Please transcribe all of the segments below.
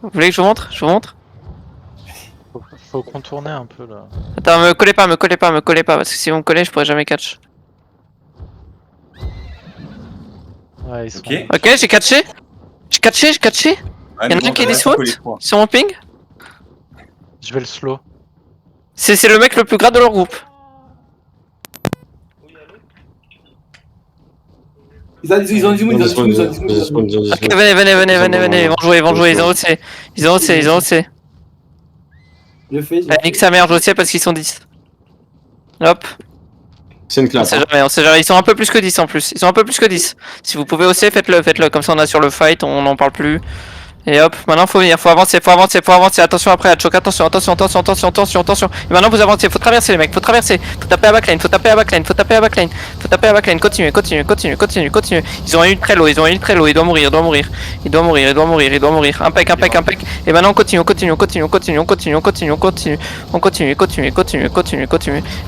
Vous voulez que je vous montre? Je vous montre? Faut contourner un peu là. Attends, me collez pas, me collez pas, me collez pas, parce que si vous me collez, je pourrais jamais catch. Ouais, ils sont. Ok. Ok, j'ai catché. J'ai catché, j'ai catché. Ouais, Y'en mais a un bon, qui est t'as diswoot collé trois. sur mon ping. Je vais le slow. C'est le mec le plus gras de leur groupe. Ils ont du mood, ils ont du mood. Ok, venez, ils vont jouer, ils ont OC. Ils ont OC, ils ont OC. Je fais. Nique sa mère, je OC parce qu'ils sont 10. Hop. C'est une On classe. sait jamais, on sait jamais. Ils sont un peu plus que 10 en plus. Ils sont un peu plus que 10. Si vous pouvez OC, faites-le, faites-le. Comme ça, on a sur le fight, on n'en parle plus. Et hop, maintenant faut venir, faut avancer. Attention après, choc, attention. Et maintenant vous avancez, faut traverser les mecs, faut traverser. Faut taper à backline. Continuez. Ils ont eu le très low, il doit mourir. Impec. Et maintenant on continue.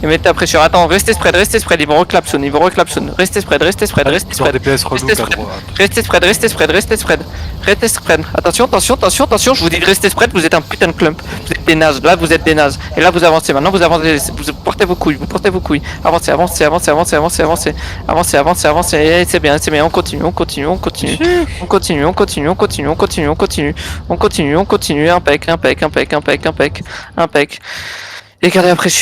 Et mettez la pression. Attends, restez spread, ils vont reclap soon. Restez spread. DPS relou à droite. Restez spread. Attention, je vous dis de rester spread, vous êtes un putain de clump. Vous êtes des nazes, là vous êtes des nazes. Et là vous avancez, maintenant vous avancez, vous portez vos couilles. Avancez. Et c'est bien, on continue. Impec. Et gardez la pression.